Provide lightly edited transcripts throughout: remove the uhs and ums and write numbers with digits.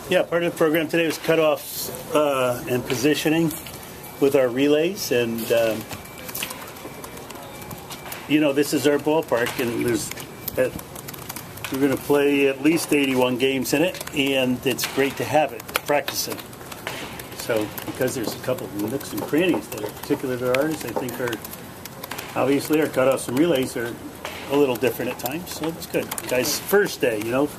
Yeah, part of the program today was cutoffs and positioning with our relays, and you know, this is our ballpark, and we're going to play at least 81 games in it, and it's great to have it, practice it. So, because there's a couple of nooks and crannies that are particular to ours, I think obviously our cutoffs and relays are a little different at times, so it's good. Guys, first day of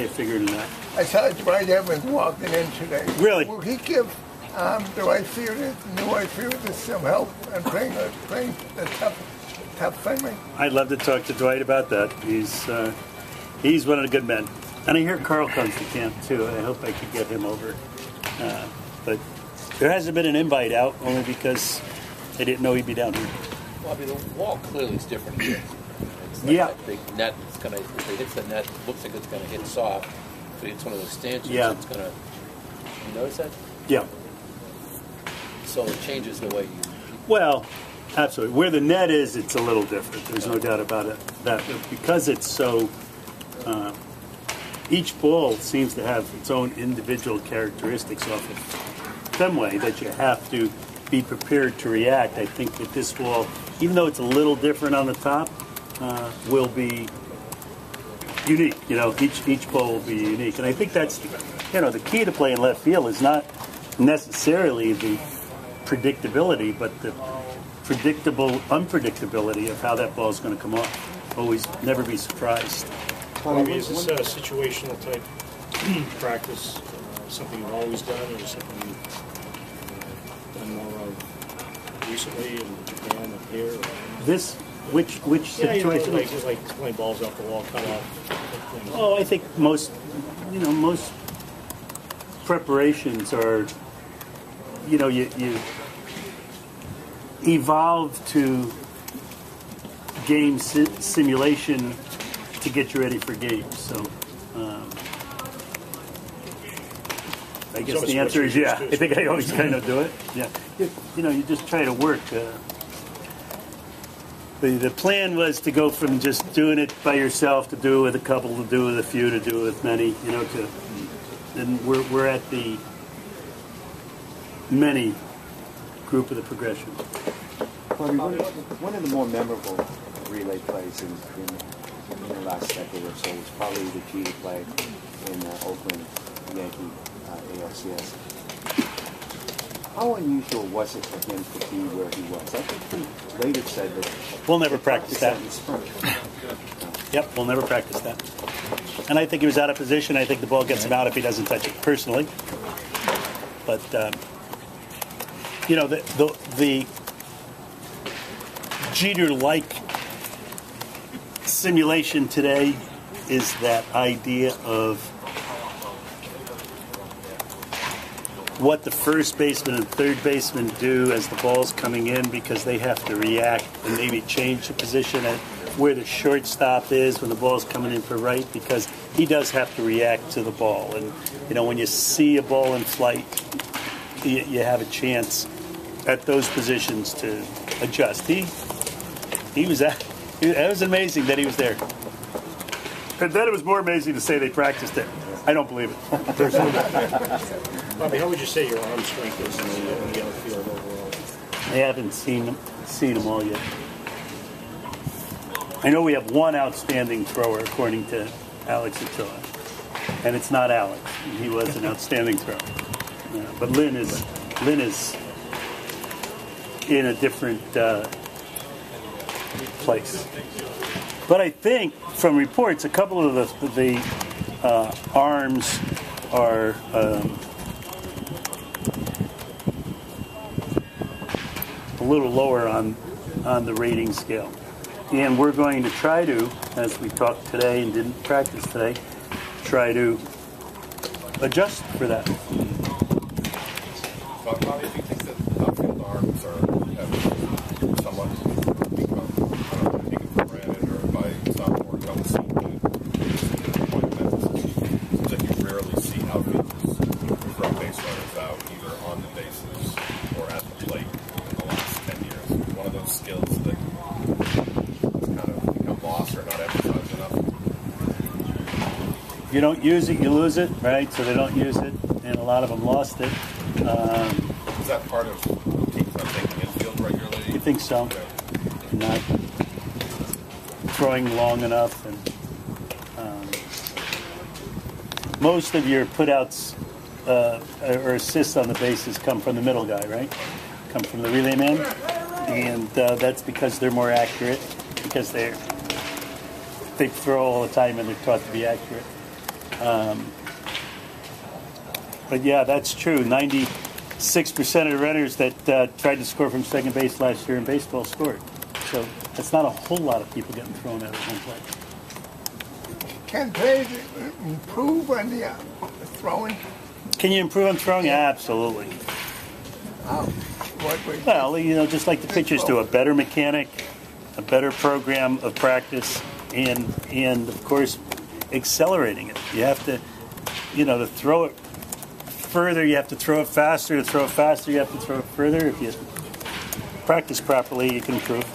figuring it out. I saw Dwight Evans walking in today. Really? Will he give the new outfielders some help in playing the tough Fenway? I'd love to talk to Dwight about that. He's one of the good men. And I hear Carl comes to camp too. I hope I could get him over. But there hasn't been an invite out, only because I didn't know he'd be down here. Well, I mean, the wall clearly is different here. It's like that big net. It's gonna, if it hits the net, it looks like it's going to hit soft. If it hits one of those stanchions, it's going to... You notice that? Yeah. So it changes the way you... Well, absolutely. Where the net is, it's a little different. There's no doubt about it. But because it's so... each ball seems to have its own individual characteristics off of Fenway that you have to be prepared to react. I think that this ball, even though it's a little different on the top, will be unique. You know, each ball will be unique. And I think that's, the key to playing left field is not necessarily the predictability, but the unpredictability of how that ball is going to come off. Always, never be surprised. Bobby, is this a situational type practice, something you've always done, or something you've done more of recently in Japan and here? Or Which situation? Like playing balls off the wall, cut off. Oh, I think most preparations are, you evolve to game simulation to get you ready for games. So I guess the answer is yeah. I think I always kind of do it. Yeah, you just try to work. The plan was to go from just doing it by yourself to do it with a couple, to do it with a few, to do it with many. And we're at the many group of the progression. Bobby, one of the more memorable relay plays in the last decade or so was probably the Jeter play in Oakland Yankee ALCS. How unusual was it for him to be where he was? I think he later said that we'll never practice that. Yep, we'll never practice that. And I think he was out of position. I think the ball gets him out if he doesn't touch it personally. But the Jeter-like simulation today is that idea of what the first baseman and third baseman do as the ball's coming in, because they have to react and maybe change the position at where the shortstop is when the ball's coming in for right, because he does have to react to the ball. And when you see a ball in flight, you have a chance at those positions to adjust. It was amazing that he was there. And then it was more amazing to say they practiced it. I don't believe it, personally. Bobby, how would you say your arm strength is in the outfield overall? I haven't seen them all yet. I know we have one outstanding thrower, according to Alex Attila. And it's not Alex. He was an outstanding thrower. But Lynn is in a different place. But I think, from reports, a couple of the arms are a little lower on the rating scale. And we're going to try to, as we talked today and didn't practice today, try to adjust for that. Bobby, if you think that outfield arms are somewhat become taken for granted, or by sophomore don't seem to point of emphasis, it seems like you rarely see outfielders throw base runners out either on the bases or at the plate in the last 10 years. One of those skills that has kind of become lost or not emphasized enough. you don't use it, you lose it, right? So they don't use it, and a lot of them lost it. Is that part of teams not taking infield regularly? I think so. Not throwing long enough, and most of your putouts or assists on the bases come from the middle guy, right? Come from the relay man, and that's because they're more accurate, because they throw all the time and they're taught to be accurate. But yeah, that's true. 96% of the runners that tried to score from second base last year in baseball scored. So that's not a whole lot of people getting thrown out of home plate. Can players improve on the throwing? Can you improve on throwing? Absolutely. What way? Well, you know, just like the pitchers do, a better mechanic, a better program of practice, and of course, accelerating it. You have to, you know, to throw it further, you have to throw it faster. To throw it faster, you have to throw it further. If you practice properly, you can improve.